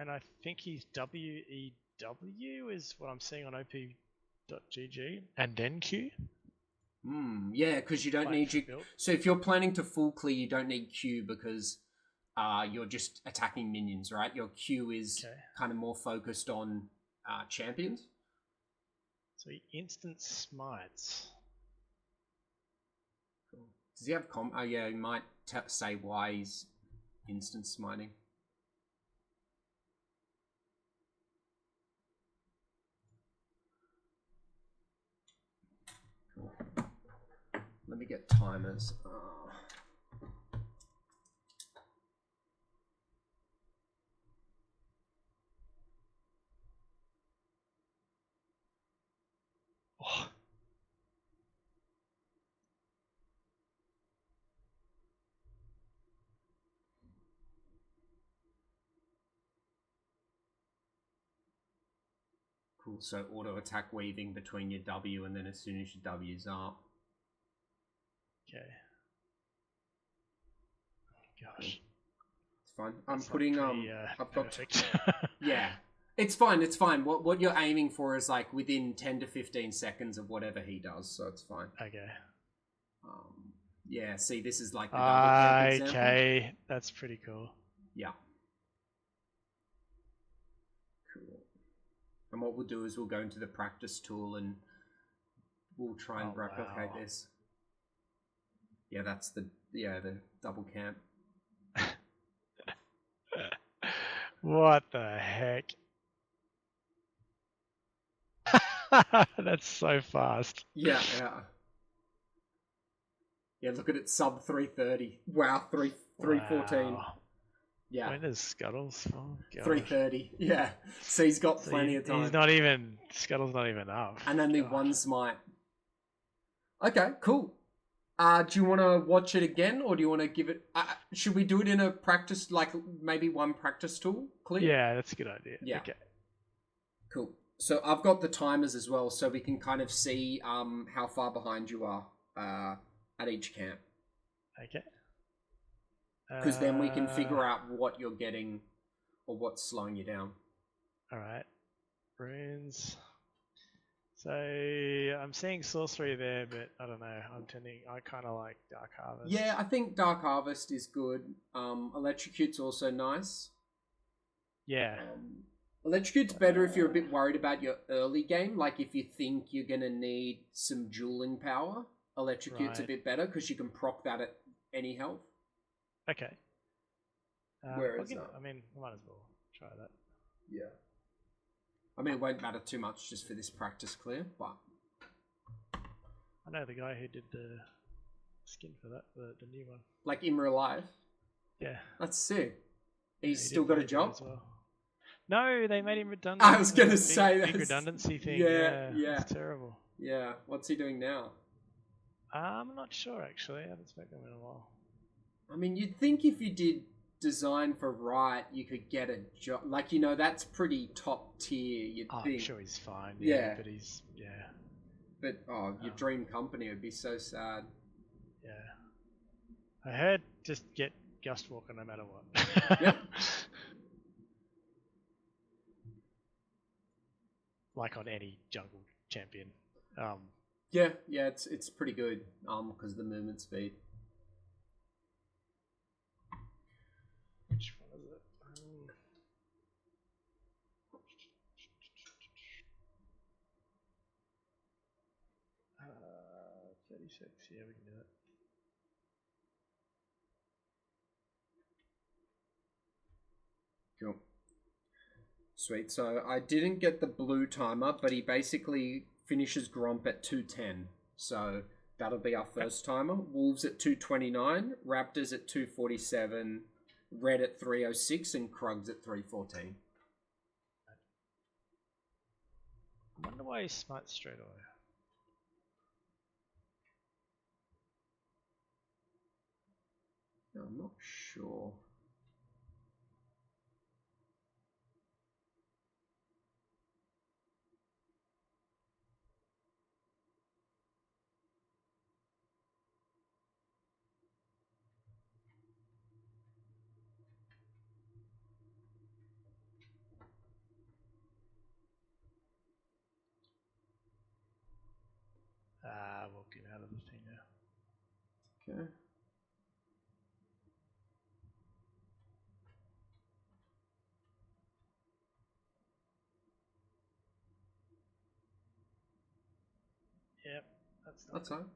And I think he's WEW is what I'm seeing on op.gg, and then Q. Yeah, because you don't need you. So if you're planning to full clear, you don't need Q because you're just attacking minions, right? Your Q is kind of more focused on champions. So he instant smites. Cool. Does he have Oh yeah, he might say why he's instant smiting. Cool. Let me get timers. Oh. Cool. So auto attack weaving between your W, and then as soon as your W's up. Okay. Gosh. Cool. It's fine. That's I'm putting pretty, I've perfect. Yeah. It's fine, it's fine. What you're aiming for is like within 10 to 15 seconds of whatever he does, so it's fine. Okay. Yeah, see, this is like the double camp example. Okay, that's pretty cool. Yeah. Cool. And what we'll do is we'll go into the practice tool and we'll try and replicate this. Yeah, that's the double camp. What the heck? That's so fast. Yeah. Yeah, look at it, sub 330. Wow, 314. Wow. Yeah. When does Scuttles fall? 330. Yeah. So he's got plenty of time. He's not even Scuttle's not even up. And only one smite. Okay, cool. Do you want to watch it again, or do you want to give it? Should we do it in a practice, like maybe one practice tool? Clear? Yeah, that's a good idea. Yeah. Okay. Cool. So I've got the timers as well, so we can kind of see how far behind you are at each camp. Okay. Because then we can figure out what you're getting or what's slowing you down. All right. Runes. So I'm seeing sorcery there, but I don't know. I kind of like Dark Harvest. Yeah, I think Dark Harvest is good. Electrocute's also nice. Yeah. Electrocute's better if you're a bit worried about your early game. Like if you think you're going to need some dueling power, Electrocute's a bit better because you can proc that at any health. Okay. Whereas, I mean, I might as well try that. Yeah. I mean, it won't matter too much just for this practice clear, but... I know the guy who did the skin for that, the new one. Like in real life? Yeah. That's sick. He's still got a job? Well. No, they made him redundant. I was going to say that. Big redundancy thing. Yeah. It's terrible. Yeah. What's he doing now? I'm not sure, actually. I haven't spoken to him in a while. I mean, you'd think if you did design for Riot, you could get a job. Like, you know, that's pretty top tier, you'd think. I'm sure he's fine. Yeah. But he's, But, your dream company would be so sad. Yeah. I heard just get Gust Walker no matter what. Yep. Like on any jungle champion. Yeah, it's pretty good, because of the movement speed. Which one is it? 36, yeah, we can do it. Cool. Sweet. So I didn't get the blue timer, but he basically finishes Gromp at 210. So that'll be our first timer. Wolves at 229, Raptors at 247, Red at 306, and Krugs at 314. I wonder why he smites straight away. No, I'm not sure. Okay. Yep, that's not That's good. all right.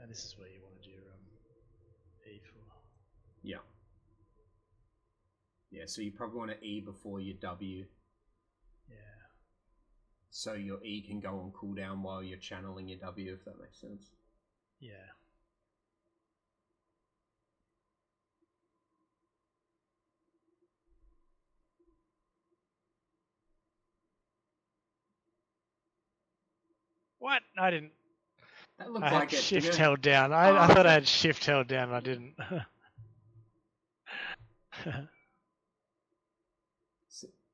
And this is where you wanted your E for. Yeah. Yeah, so you probably want to E before your W. Yeah. So your E can go on cooldown while you're channeling your W, if that makes sense. Yeah. What? I didn't. That looked I had like it, shift didn't it? held down. I Oh, thought okay. I had shift held down. I didn't.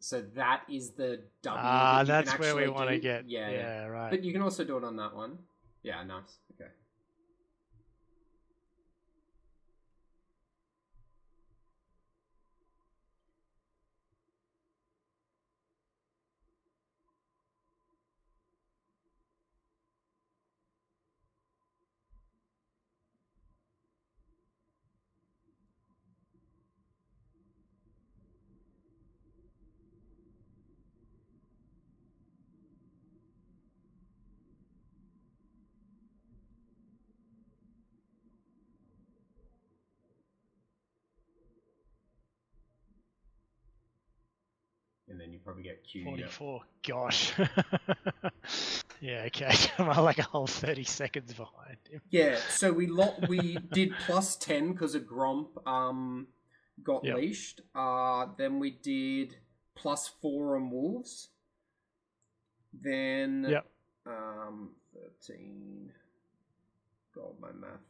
So that is the W that you can that's where we actually want to do. get. Yeah, Yeah, right. But you can also do it on that one. Yeah, nice. Okay. And then you probably get Q. 44. Yep. Gosh. Yeah, okay. I'm like a whole 30 seconds behind him. Yeah, so we did plus 10 because a Gromp got Yep. leashed. Then we did plus 4 on Wolves. Then Yep. 13. God, my math.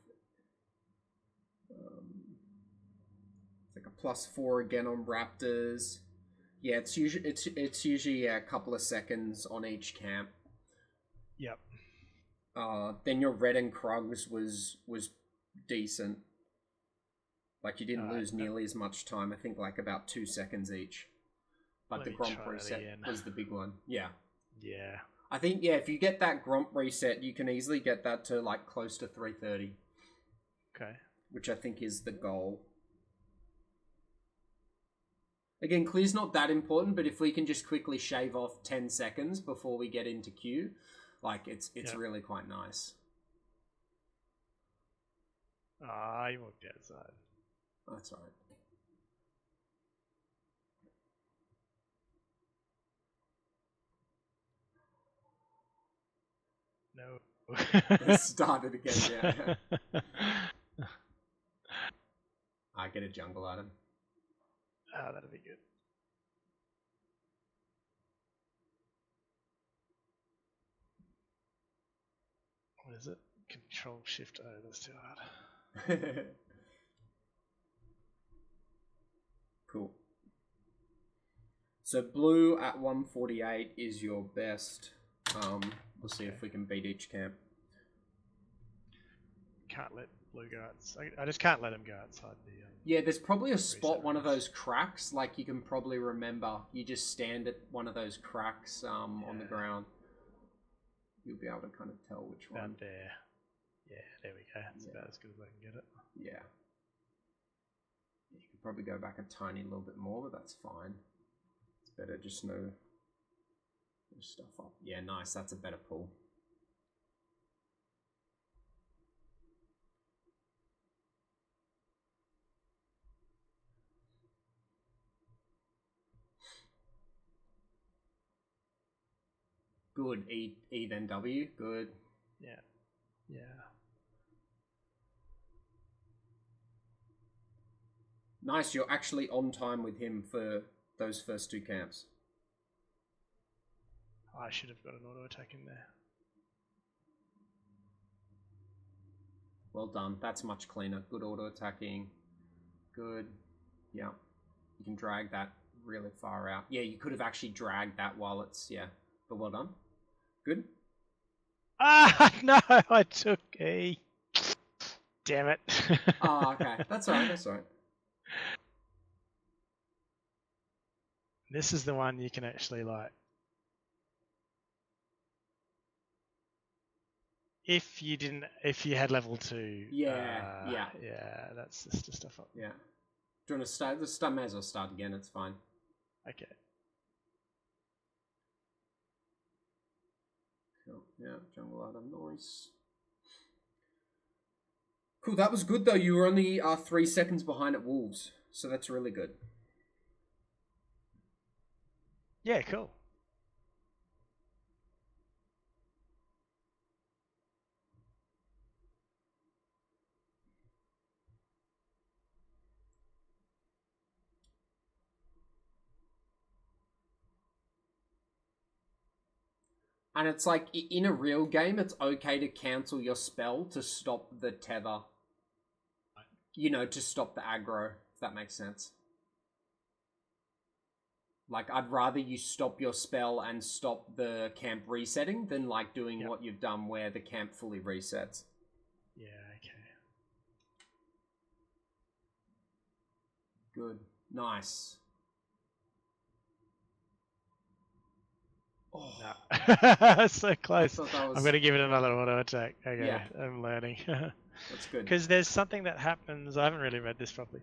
It's like a plus 4 again on Raptors. Yeah, it's usually a couple of seconds on each camp. Yep. Then your Red and Krugs was decent. Like you didn't lose nearly as much time. I think like about 2 seconds each. But the Gromp reset was the big one. Yeah. Yeah. I think if you get that Gromp reset, you can easily get that to like close to 330. Okay. Which I think is the goal. Again, clear's not that important, but if we can just quickly shave off 10 seconds before we get into Q, like it's really quite nice. You walked outside. That's all right. No. It started again, yeah. I get a jungle item. Oh, that'll be good. What is it? Control Shift O. That's too hard. Cool. So blue at 148 is your best. We'll see if we can beat each camp. Can't let blue go outside. I just can't let him go outside the. Yeah, there's probably a spot, one of those cracks, like you can probably remember. You just stand at one of those cracks on the ground. You'll be able to kind of tell which one. About there. Yeah, there we go. It's about as good as I can get it. Yeah. You could probably go back a tiny little bit more, but that's fine. It's better just know stuff up. Yeah, nice. That's a better pull. Good. E then W. Good. Yeah. Yeah. Nice. You're actually on time with him for those first 2 camps. I should have got an auto attack in there. Well done. That's much cleaner. Good auto attacking. Good. Yeah. You can drag that really far out. Yeah, you could have actually dragged that while it's, but well done. Good. No, I took E. Damn it. Okay. That's all right. That's all right. This is the one you can actually like. If you had level 2. Yeah. Yeah, that's just the stuff up. Yeah. Do you want to start? The may as well start again. It's fine. Okay. Cool. Yeah, jungle item, nice. Cool, that was good though. You were only 3 seconds behind at Wolves, so that's really good. Yeah, cool. And it's like, in a real game, it's okay to cancel your spell to stop the tether. You know, to stop the aggro, if that makes sense. Like, I'd rather you stop your spell and stop the camp resetting than, like, doing what you've done where the camp fully resets. Yeah, okay. Good. Nice. Oh. No. So close. Was... I'm going to give it another auto attack. Okay, yeah. I'm learning. That's good. Because there's something that happens. I haven't really read this properly.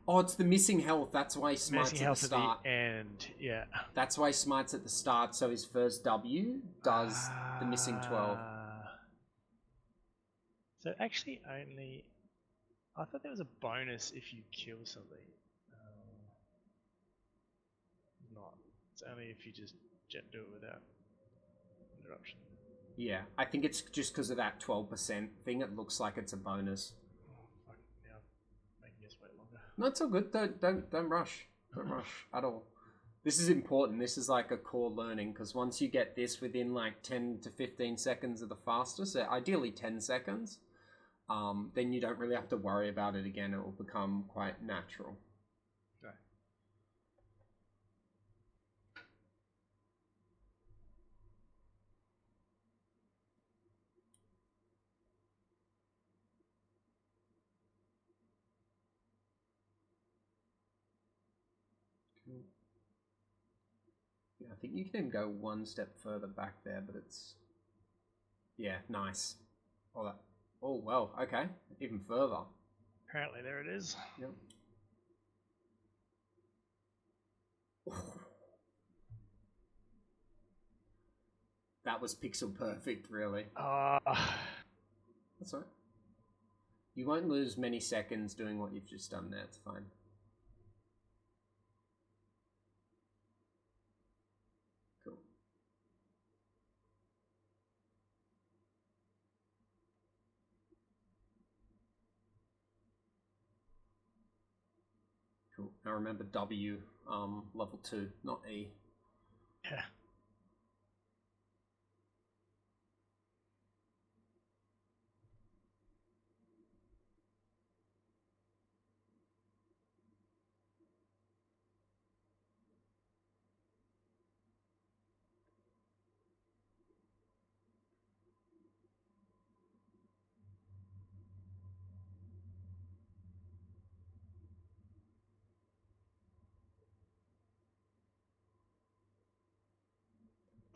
Oh, it's the missing health. That's why he smites missing at health the start. At the end, yeah. That's why he smites at the start, so his first W does the missing 12. So actually only... I thought there was a bonus if you kill something. Not. It's only if you just do it without interruption. Yeah, I think it's just because of that 12% thing. It looks like it's a bonus. Oh, fuck. Yeah, I'm making this wait longer. No, it's all good. Don't rush. Don't rush at all. This is important. This is like a core learning, because once you get this within like 10 to 15 seconds of the fastest, so ideally 10 seconds, then you don't really have to worry about it again. It will become quite natural. Okay. Yeah, I think you can even go one step further back there, but it's... Yeah, nice. Oh, that... Oh, well, okay. Even further. Apparently there it is. Yep. That was pixel perfect, really. That's all right. You won't lose many seconds doing what you've just done there. It's fine. Cool. Cool. Now remember W, level 2, not E. Yeah.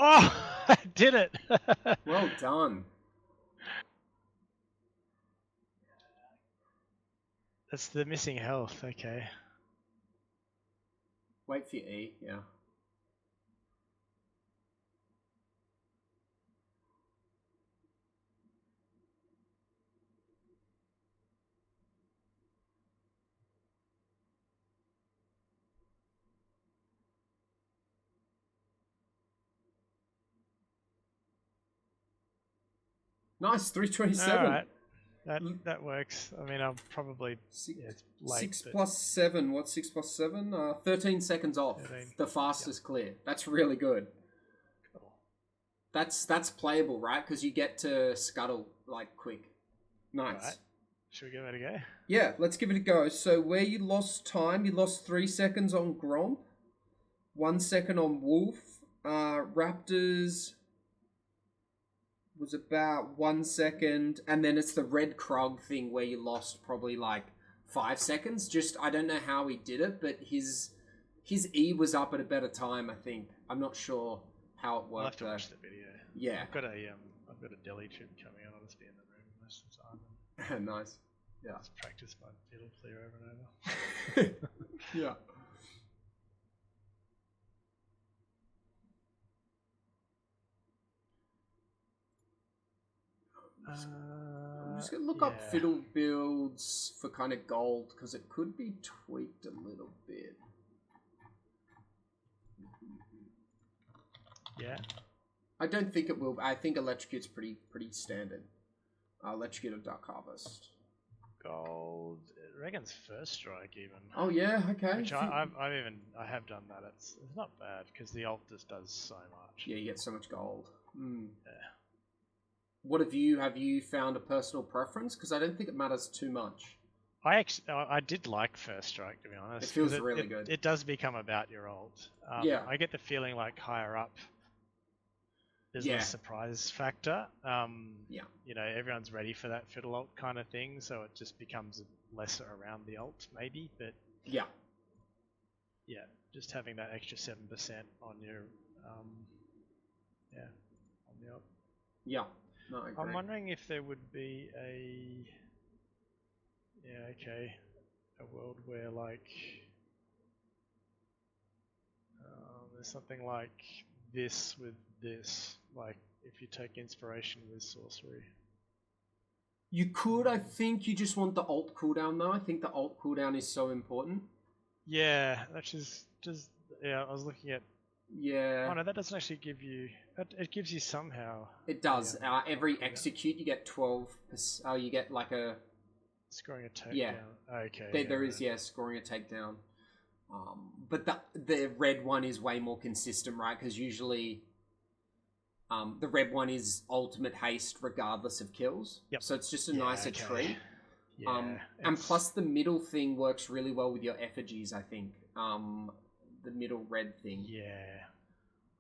Oh, I did it. Well done. That's the missing health, okay. Wait for your E, yeah. Nice, 327. Alright. That works. I mean, I'll probably... it's late, 6 plus 7. What's 6 plus 7? 13 seconds off. 13. The fastest clear. That's really good. Cool. That's playable, right? Because you get to scuttle, like, quick. Nice. Right. Should we give it a go? Yeah, let's give it a go. So where you lost time, you lost 3 seconds on Gromp, 1 second on Wolf. Raptors was about 1 second, and then it's the Red Krug thing where you lost probably like 5 seconds. Just, I don't know how he did it, but his his E was up at a better time, I think. I'm not sure how it I'll have worked to though. watch the video. Yeah. I've got a deli trip coming on. I'll just be in the room most of the time. Nice. Yeah. Just practice my fiddle clear over and over. Yeah. I'm just gonna look up fiddle builds for kind of gold because it could be tweaked a little bit. Yeah. I don't think it will. I think Electrocute's pretty standard. Electrocute or Dark Harvest. Gold. Regan's first strike even. Oh yeah, okay. Which I have done that. It's not bad because the alt just does so much. Yeah, you get so much gold. Yeah. What have you found a personal preference? Because I don't think it matters too much. I did like first strike, to be honest. It feels really good. It does become about your alt. Yeah. I get the feeling like higher up, there's a surprise factor. Yeah. You know, everyone's ready for that fiddle alt kind of thing, so it just becomes lesser around the alt, maybe. But yeah, just having that extra 7% on your, on the alt. Yeah. No, I agree. I'm wondering if there would be a world where like there's something like this with this, like if you take inspiration with sorcery. You could, I think you just want the alt cooldown though. I think the alt cooldown is so important. Yeah, that's just I was looking at. Yeah. Oh no, that doesn't actually give you. It gives you somehow. It does. Every execute, you get 12. You get like a scoring a takedown. Yeah. Okay. There is scoring a takedown. But the red one is way more consistent, right? Because usually, the red one is ultimate haste regardless of kills. Yep. So it's just a nicer treat. Yeah. And plus the middle thing works really well with your effigies, I think. The middle red thing. Yeah.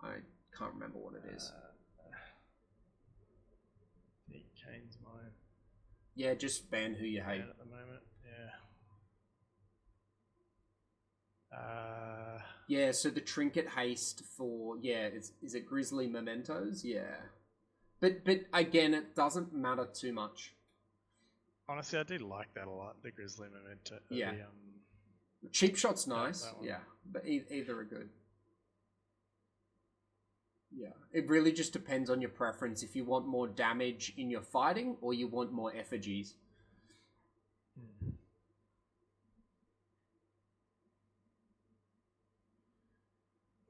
I can't remember what it is. Kane's mine. Yeah, just ban who you hate. At the moment, so the trinket haste for is it Grizzly Mementos? Yeah. But again, it doesn't matter too much. Honestly, I do like that a lot, the Grizzly Memento. Yeah. Cheap shot's nice, but either are good. Yeah, it really just depends on your preference. If you want more damage in your fighting, or you want more effigies.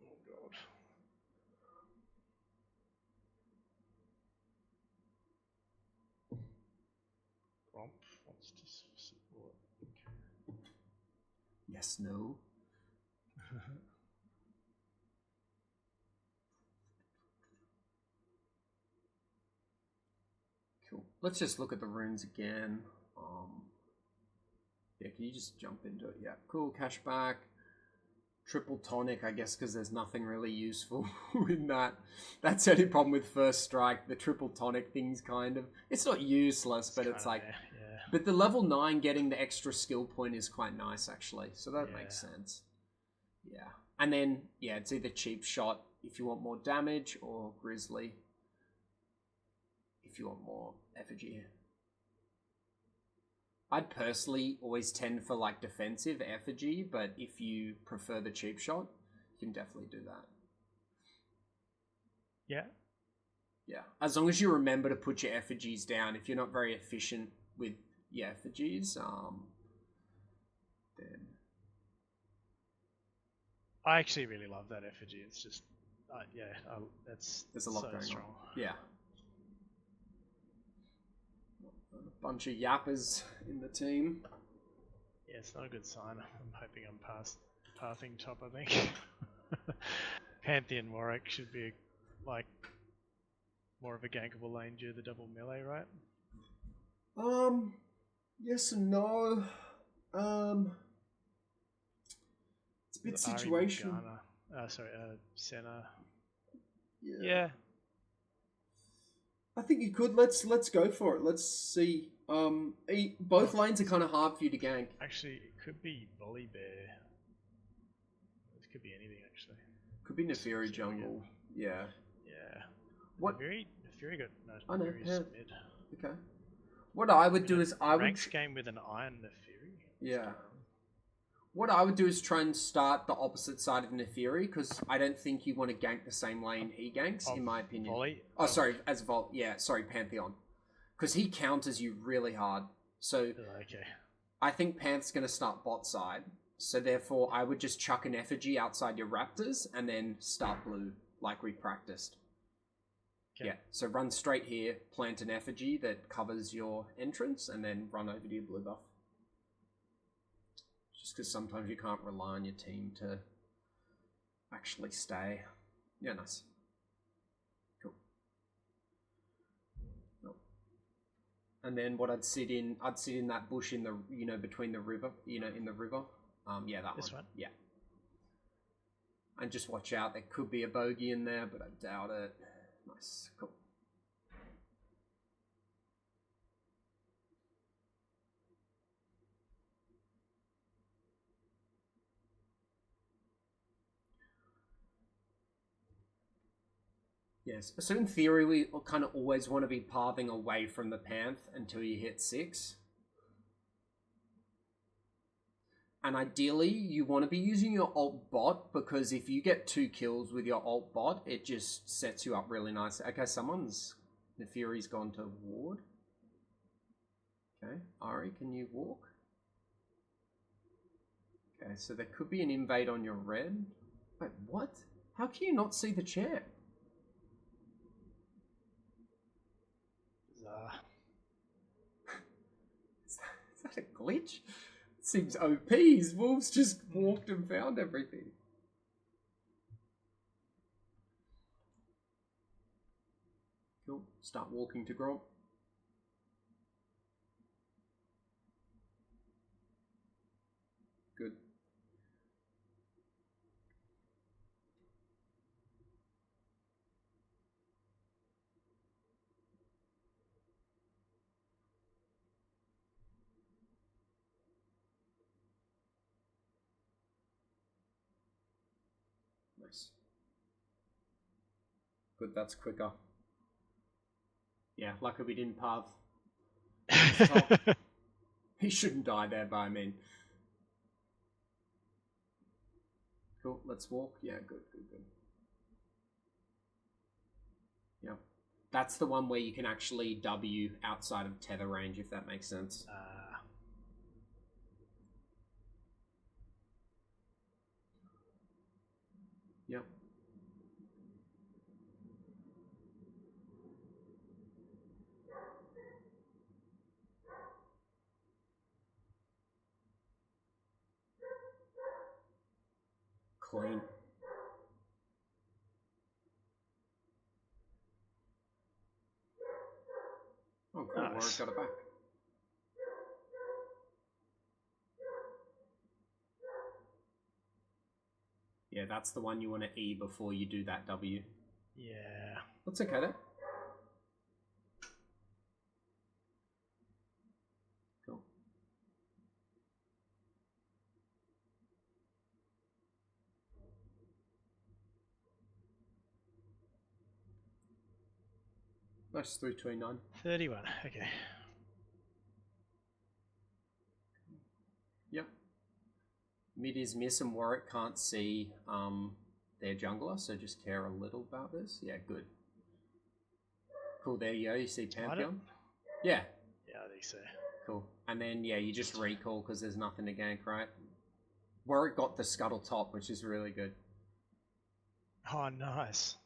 Oh god. Gromp wants to support. Okay. Yes, no. Cool. Let's just look at the runes again. Can you just jump into it? Yeah, cool. Cashback. Triple tonic, I guess, because there's nothing really useful in that. That's the only problem with first strike. The triple tonic thing's kind of... It's not useless, but it's like... Yeah. But the level 9 getting the extra skill point is quite nice, actually. So that makes sense. Yeah. And then, it's either cheap shot if you want more damage, or grizzly if you want more effigy. I'd personally always tend for like defensive effigy, but if you prefer the cheap shot, you can definitely do that. Yeah. Yeah. As long as you remember to put your effigies down. If you're not very efficient with your effigies, then... I actually really love that effigy. It's just, there's a lot going strong. on. Yeah. A bunch of yappers in the team. Yeah, it's not a good sign. I'm hoping I'm passing top, I think. Pantheon Warwick should be like more of a gankable lane due to the double melee, right? Yes and no. It's a bit situation. Senna. Yeah. I think you could. Let's go for it. Let's see. Both lanes are kind of hard for you to gank. Actually, it could be Volley Bear. Could be anything actually. Could be Nefiri jungle. Yeah. Yeah. What? Nefiri got no. I know. Nefiri's Yeah. mid. Okay. What I would do is I would. Ranks game with an Iron Nefiri. Yeah. What I would do is try and start the opposite side of Nefiri, because I don't think you want to gank the same lane he ganks, in my opinion. Volley? Oh, sorry, as Vol. Yeah, sorry, Pantheon. Because he counters you really hard. So Okay. I think Panth's going to start bot side. So therefore, I would just chuck an effigy outside your Raptors and then start blue, like we practiced. Okay. Yeah, so run straight here, plant an effigy that covers your entrance, and then run over to your blue buff. Just because sometimes you can't rely on your team to actually stay. Yeah, nice. Cool. Nope. And then what I'd sit in that bush in the, between the river, in the river. Yeah, that this one. Yeah. And just watch out. There could be a bogey in there, but I doubt it. Nice. Cool. Yes. So in theory, we kind of always want to be pathing away from the Panth until you hit 6. And ideally, you want to be using your alt bot, because if you get 2 kills with your alt bot, it just sets you up really nice. Okay, Nefiri's gone to ward. Okay, Ari, can you walk? Okay, so there could be an invade on your red. Wait, what? How can you not see the champ? Bizarre. Is that a glitch? Seems OP. His wolves just walked and found everything. Cool. Start walking to Gromp. Good. Nice. Good, that's quicker. Yeah, lucky we didn't path. He shouldn't die there, but I mean. Cool, let's walk. Yeah, good. Yeah. That's the one where you can actually W outside of tether range, if that makes sense. Yep. Clean. Oh, cool. Nice. Warwick got it back. Yeah, that's the one you want to E before you do that W. Yeah. That's okay, though. Cool. Nice, 329. 31. Okay. Yep. Mid is miss and Warwick can't see their jungler, so just care a little about this. Yeah, good. Cool, there you go. You see Pantheon? Yeah. Yeah, I think so. Cool. And then, yeah, you just recall because there's nothing to gank, right? Warwick got the scuttle top, which is really good. Oh, nice.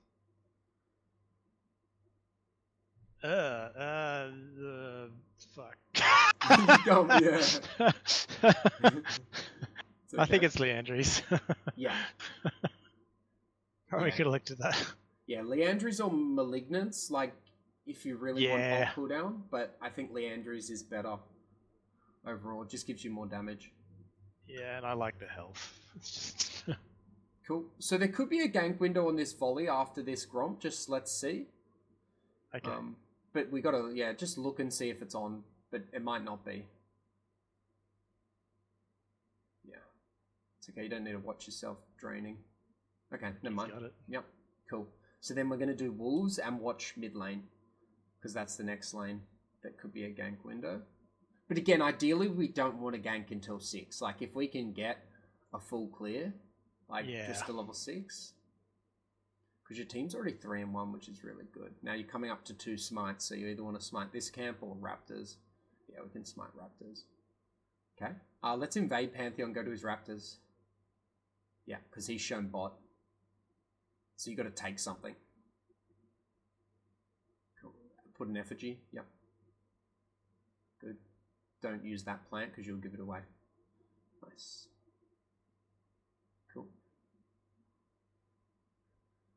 Fuck. Yeah. I think it's Leandry's. Yeah. Probably could have looked at that. Yeah, Leandry's or Malignance, like, if you really want alt cooldown, but I think Leandry's is better overall. It just gives you more damage. Yeah, and I like the health. It's just... Cool. So there could be a gank window on this volley after this Gromp, just let's see. Okay. But we gotta, just look and see if it's on, but it might not be. Yeah. It's okay, you don't need to watch yourself draining. Okay, never mind. Got it. Yep, cool. So then we're going to do wolves and watch mid lane, because that's the next lane that could be a gank window. But again, ideally we don't want to gank until 6. Like if we can get a full clear, like just to level 6. Because your team's already 3-1, which is really good. Now you're coming up to 2 smites, so you either want to smite this camp or Raptors. Yeah, we can smite Raptors. Okay, let's invade Pantheon, go to his Raptors. Yeah, because he's shown bot. So you got to take something. Cool. Put an effigy. Yep. Good. Don't use that plant because you'll give it away. Nice. Cool.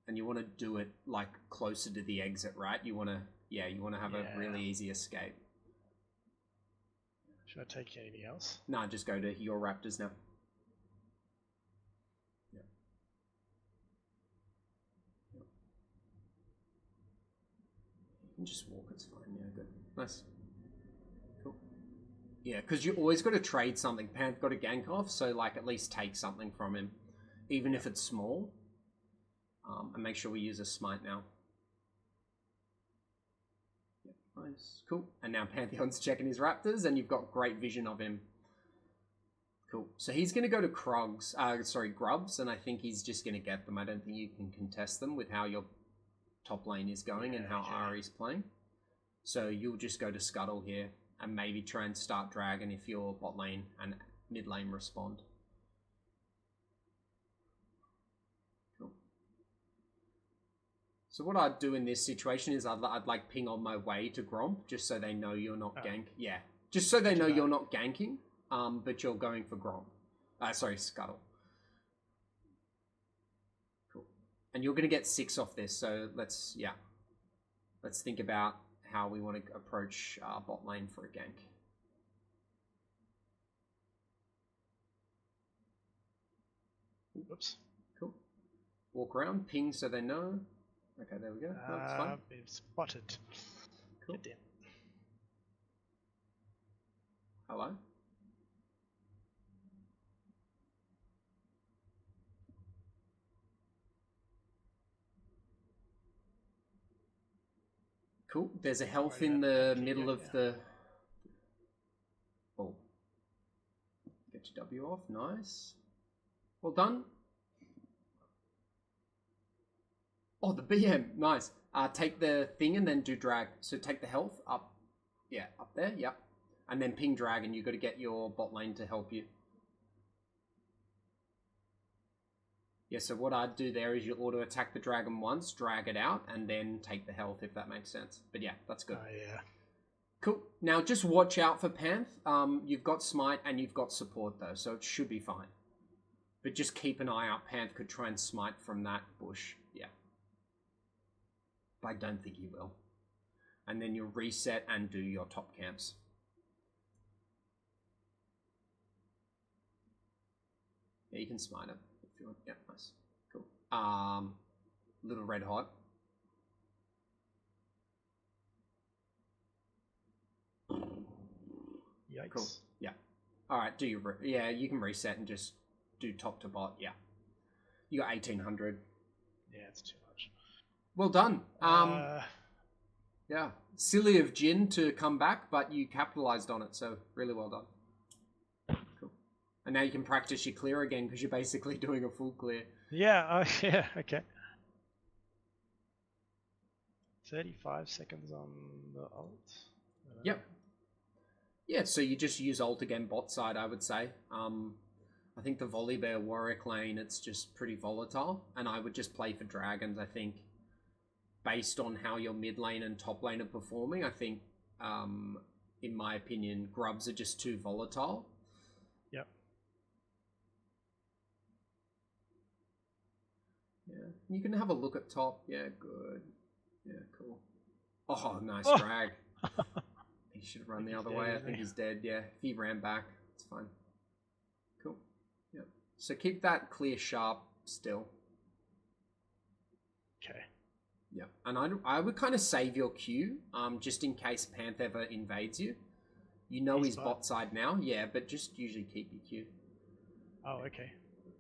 And you want to do it like closer to the exit, right? You want to, you want to have a really easy escape. Should I take anything else? No, just go to your Raptors now. Just walk, it's fine. Yeah, good. Nice. Cool. Yeah, because you always got to trade something. Panth got a gank off, so like at least take something from him, even if it's small. And make sure we use a smite now. Yeah, nice. Cool. And now Pantheon's checking his Raptors, and you've got great vision of him. Cool. So he's going to go to Grubs, and I think he's just going to get them. I don't think you can contest them with how your top lane is going and how Ari's playing. So you'll just go to Scuttle here and maybe try and start Dragon if your bot lane and mid lane respond. Cool. So what I'd do in this situation is I'd like ping on my way to Gromp just so they know you're not gank. Yeah, just so they know you're not ganking, but you're going for Gromp. Sorry, Scuttle. And you're going to get 6 off this, so let's think about how we want to approach bot lane for a gank. Whoops. Cool. Walk around, ping so they know. Okay, there we go. No, that's fine. It's spotted. Cool. Get down. Hello? Cool. There's a health in the middle of the... Oh. Get your W off. Nice. Well done. Oh, the BM. Nice. Take the thing and then do drag. So take the health up. Yeah, up there. Yep. And then ping drag, and you've got to get your bot lane to help you. Yeah, so what I'd do there is you auto attack the dragon once, drag it out, and then take the health, if that makes sense. But yeah, that's good. Yeah. Cool. Now just watch out for Panth. You've got smite and you've got support though, so it should be fine. But just keep an eye out. Panth could try and smite from that bush. Yeah. But I don't think he will. And then you'll reset and do your top camps. Yeah, you can smite him. Yeah, nice. Cool. Little red hot. Yikes. Cool. Yeah. Alright, do your... Yeah, you can reset and just do top to bot. Yeah. You got 1800. Yeah, it's too much. Well done. Yeah. Silly of Jin to come back, but you capitalized on it, so really well done. Cool. And now you can practice your clear again because you're basically doing a full clear. Yeah, yeah, okay. 35 seconds on the ult. Yep. Yeah, so you just use ult again bot side, I would say. I think the Volibear Warwick lane, it's just pretty volatile. And I would just play for dragons, I think. Based on how your mid lane and top lane are performing, I think, in my opinion, grubs are just too volatile. Yep. Yeah, you can have a look at top. Yeah, good. Yeah, cool. Oh, nice drag. He should run the other way. I think he's dead. Yeah, if he ran back, it's fine. Cool. Yep. So keep that clear sharp still. Okay. Yeah, and I would kind of save your Q, just in case Panth ever invades you. You know he's bot side now, yeah, but just usually keep your Q. Oh, okay.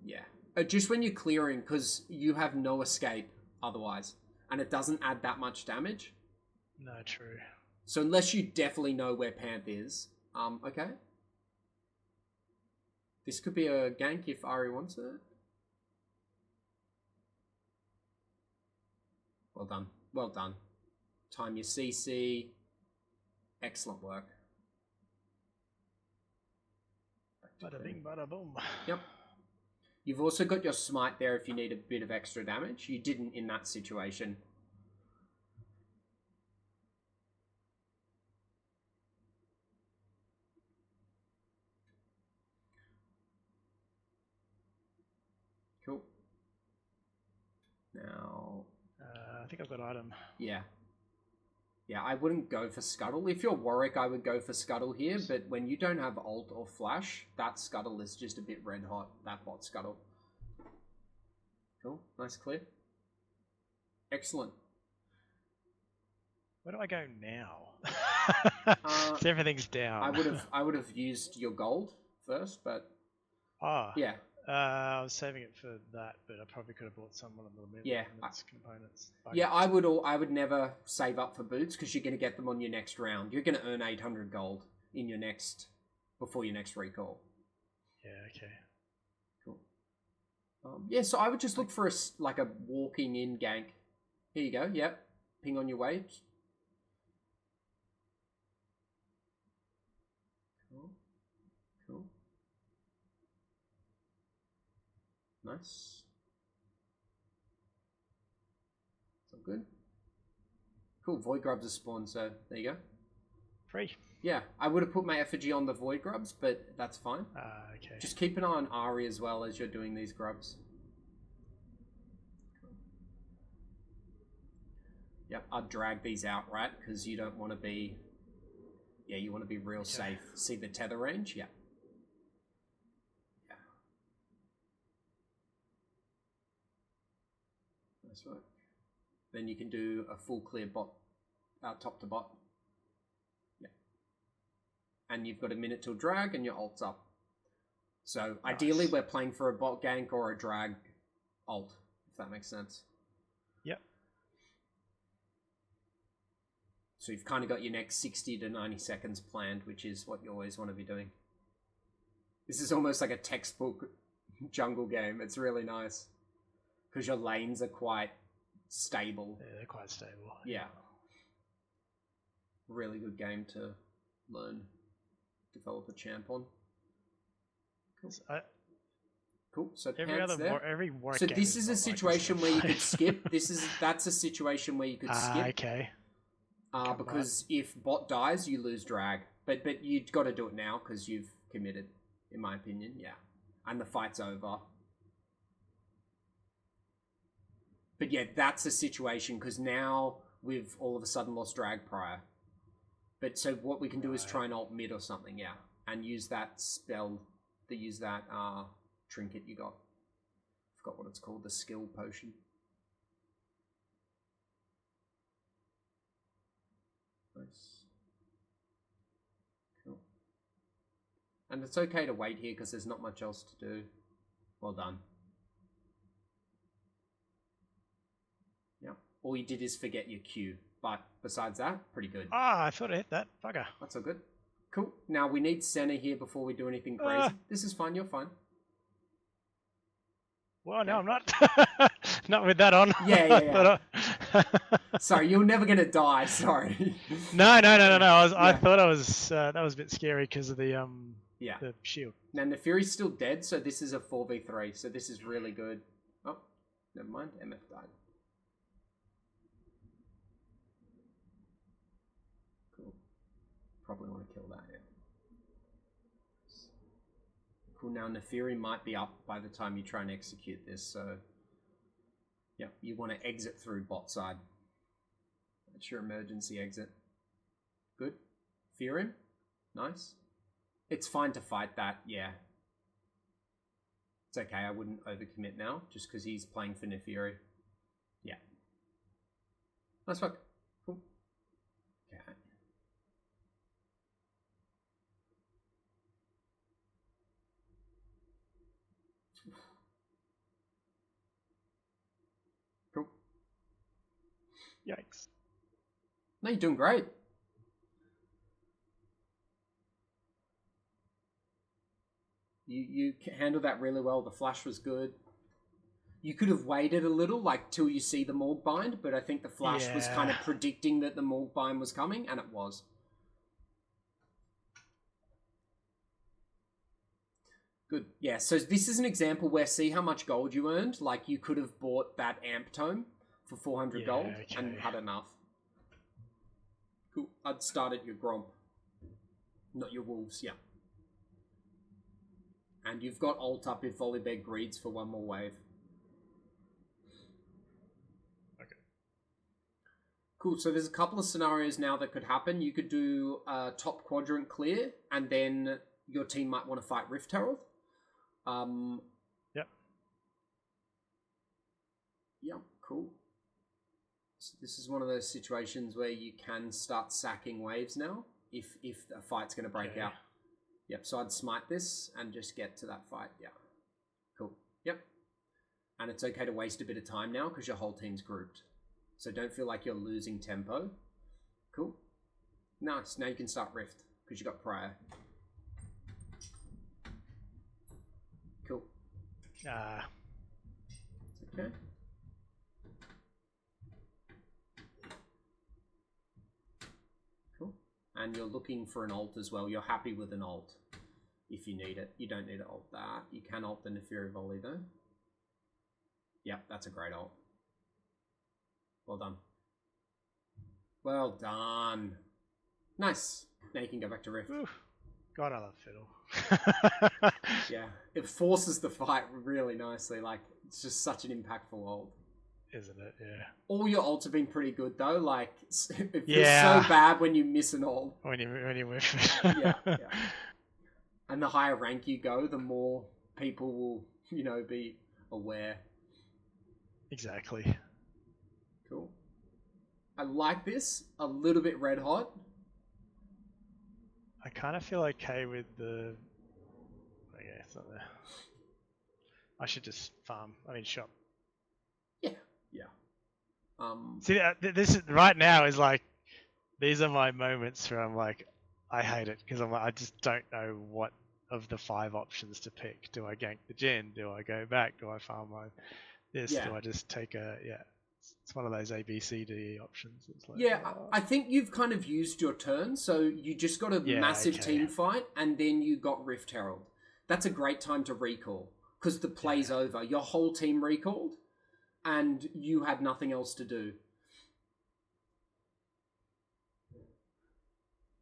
Yeah. Just when you're clearing, because you have no escape otherwise. And it doesn't add that much damage. No, true. So unless you definitely know where Panth is. Okay. This could be a gank if Ari wants it. Well done. Well done. Time your CC. Excellent work. Bada bing, bada boom. Yep. You've also got your smite there if you need a bit of extra damage. You didn't in that situation. Cool. Now... I think I've got item. Yeah. Yeah, I wouldn't go for Scuttle. If you're Warwick, I would go for Scuttle here, but when you don't have Ult or Flash, that Scuttle is just a bit red hot, that bot Scuttle. Cool, nice clear. Excellent. Where do I go now? So everything's down. I would have used your gold first, but yeah. I was saving it for that, but I probably could have bought some one of the components. Yeah, I would never save up for boots because you're going to get them on your next round. You're going to earn 800 gold in your before your next recall. Yeah, okay. Cool. Yeah, so I would just look for a walking in gank. Here you go. Yep. Ping on your way. Cool. Cool. Nice. So good. Cool. Void grubs are spawned, so there you go. Free. Yeah, I would have put my effigy on the void grubs, but that's fine. Okay. Just keep an eye on Ari as well as you're doing these grubs. Yep, I'd drag these out, right? Because you don't want to be... Yeah, you want to be real safe. See the tether range? Yeah. That's right. Then you can do a full clear bot, top to bot. Yeah. And you've got a minute till drag and your ult's up. So ideally we're playing for a bot gank or a drag ult, if that makes sense. Yep. So you've kind of got your next 60 to 90 seconds planned, which is what you always want to be doing. This is almost like a textbook jungle game. It's really nice. Because your lanes are quite stable. Yeah, they're quite stable. Yeah. Really good game to learn, develop a champ on. Cool. Cool. So every Warwick so this is a situation where you could skip. That's a situation where you could skip. Okay. Because if bot dies, you lose drag. But you've got to do it now because you've committed, in my opinion. Yeah. And the fight's over. But yeah, that's a situation because now we've all of a sudden lost drag prior. But so what we can do is try and ult mid or something, yeah. And use that spell, use that trinket you got. Forgot what it's called, the skill potion. Nice. Cool. And it's okay to wait here because there's not much else to do. Well done. All you did is forget your Q. But besides that, pretty good. I thought I hit that. Bugger. That's all good. Cool. Now, we need center here before we do anything crazy. This is fine. You're fine. Well, no, I'm not. Not with that on. Yeah. Sorry, you're never going to die. Sorry. No. I thought I was... that was a bit scary because of the shield. Now, Nefiri's still dead, so this is a 4v3. So this is really good. Oh, never mind. MF died. Probably want to kill that, yeah. Cool, now Nefiri might be up by the time you try and execute this, so... Yeah, you want to exit through bot side. That's your emergency exit. Good. Fear him. Nice. It's fine to fight that, yeah. It's okay, I wouldn't overcommit now, just because he's playing for Nefiri. Yeah. Nice work. Cool. Okay. Yikes. No, you're doing great. You handled that really well. The flash was good. You could have waited a little, like, till you see the Morg bind, but I think the flash was kind of predicting that the Morg bind was coming, and it was. Good. Yeah, so this is an example where, see how much gold you earned? Like, you could have bought that amp tome for 400 gold and had enough. Cool. I'd start at your Gromp. Not your Wolves, yeah. And you've got ult up if Volibear greeds for one more wave. Okay. Cool, so there's a couple of scenarios now that could happen. You could do top quadrant clear, and then your team might want to fight Rift Herald. Yep. Yep, cool. So this is one of those situations where you can start sacking waves now, if a fight's going to break out. Yep, so I'd smite this and just get to that fight. Yeah. Cool. Yep. And it's okay to waste a bit of time now because your whole team's grouped. So don't feel like you're losing tempo. Cool. Nice. Now you can start Rift because you got Prior. Cool. It's okay. Cool. And you're looking for an ult as well. You're happy with an ult if you need it. You don't need to ult that. You can ult the Neferi Volley though. Yep, that's a great ult. Well done. Well done. Nice. Now you can go back to Rift. Oof. God, I love Fiddle. Yeah, it forces the fight really nicely. Like, it's just such an impactful ult. Isn't it? Yeah. All your ults have been pretty good though. Like, it feels so bad when you miss an ult. When you whiff. Yeah. And the higher rank you go, the more people will, be aware. Exactly. Cool. I like this. A little bit red hot. I kind of feel okay with the... Okay, it's not there. I should just farm. I mean, shop. Yeah. See, this is, right now is like, these are my moments where I'm like, I hate it because I just don't know what of the 5 options to pick. Do I gank the Jhin? Do I go back? Do I farm my this? Yeah. Do I just take a It's one of those A, B, C, D options. It's like, I think you've kind of used your turn, so you just got a massive team fight, and then you got Rift Herald. That's a great time to recall, because the play's over. Your whole team recalled, and you had nothing else to do.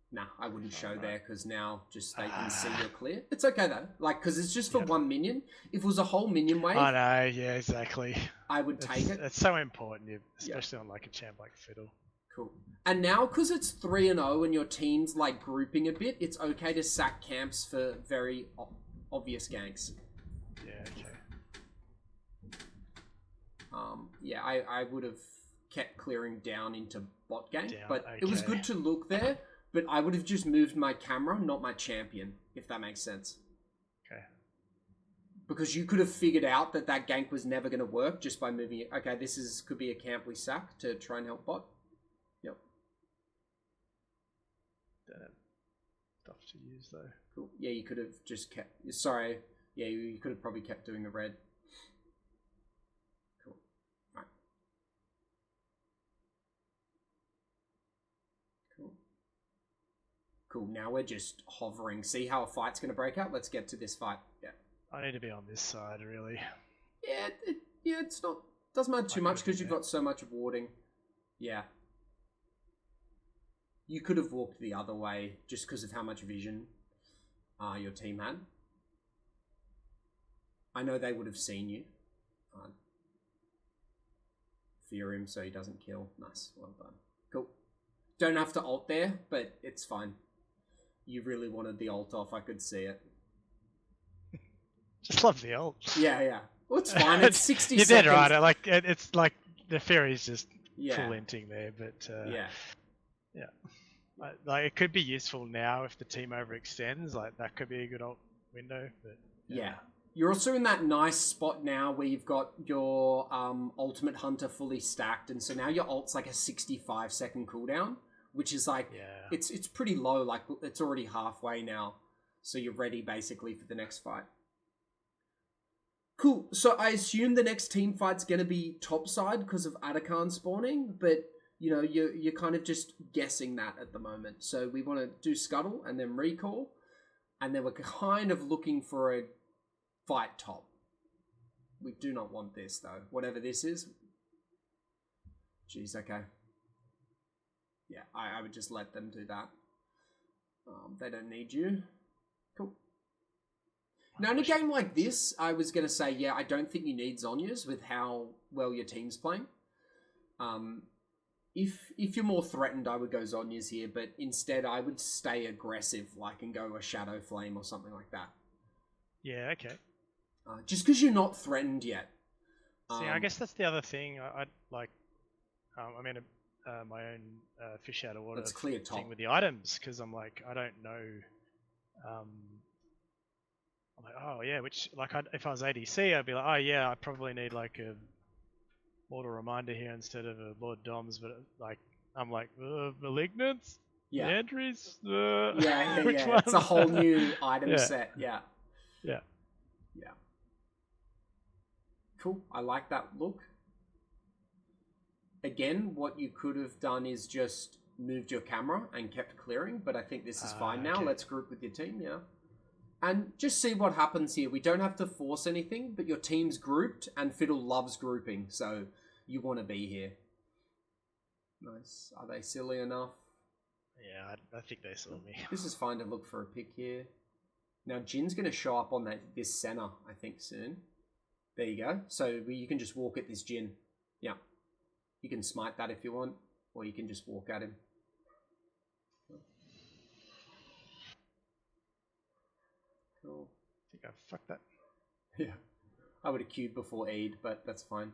Nah, I wouldn't show there, because now just they can see you're clear. It's okay, though, like, because it's just for 1 minion. If it was a whole minion wave... I know, yeah, exactly. I would take it. It's so important, especially on like a champ like Fiddle. Cool. And now, because it's 3-0 and your team's like grouping a bit, it's okay to sack camps for very obvious ganks. Yeah, okay. I would have kept clearing down into bot gank, but it was good to look there. But I would have just moved my camera, not my champion, if that makes sense. Okay. Because you could have figured out that gank was never going to work just by moving it. Okay, this could be a camp we sack to try and help bot. Yep. Don't have stuff to use though. Cool. Yeah, you could have just kept... Sorry. Yeah, you could have probably kept doing the red. Cool. Right. Cool. Now we're just hovering. See how a fight's going to break out? Let's get to this fight. Yeah. I need to be on this side, really. Yeah, it's not... Doesn't matter too much because you've got so much warding. Yeah. You could have walked the other way just because of how much vision your team had. I know they would have seen you. Fear him so he doesn't kill. Nice. Well done. Cool. Don't have to ult there, but it's fine. You really wanted the ult off. I could see it. Just love the ult. Yeah. Well, it's fine. It's 60 You're seconds. dead right. It's like the fairy's just full inting there, but yeah. Like it could be useful now if the team overextends. Like that could be a good ult window. But yeah. You're also in that nice spot now where you've got your Ultimate Hunter fully stacked, and so now your ult's like a 65-second cooldown, which is like, it's pretty low, like it's already halfway now. So you're ready basically for the next fight. Cool. So I assume the next team fight's going to be topside because of Atakan spawning, but you know, you're kind of just guessing that at the moment. So we want to do Scuttle and then Recall, and then we're kind of looking for a fight top. We do not want this though. Whatever this is. Jeez, okay. Yeah, I would just let them do that. They don't need you. Cool. Now, in a game like this, I was going to say, yeah, I don't think you need Zhonya's with how well your team's playing. If you're more threatened, I would go Zhonya's here, but instead I would stay aggressive, like, and go a Shadow Flame or something like that. Yeah, okay. Just because you're not threatened yet. See, I guess that's the other thing. I'd like, I mean, my own fish out of water clear top. thing with the items, because I'm like, I don't know. I'm like, oh yeah, which like if I was ADC, I'd be like, oh yeah, I probably need like a Mortal Reminder here instead of a Lord Doms, but like I'm like Malignance, Andries, yeah. Which It's a whole new item set. Yeah. Cool. I like that look. Again, what you could have done is just moved your camera and kept clearing, but I think this is fine now. Okay. Let's group with your team, and just see what happens here. We don't have to force anything, but your team's grouped, and Fiddle loves grouping, so you want to be here. Nice. Are they silly enough? Yeah, I think they saw me. This is fine to look for a pick here. Now, Jin's going to show up on this center, I think, soon. There you go. So you can just walk at this Jin. Yeah. You can smite that if you want, or you can just walk at him. Cool. I think I fucked that. Yeah. I would have queued before Eid, but that's fine.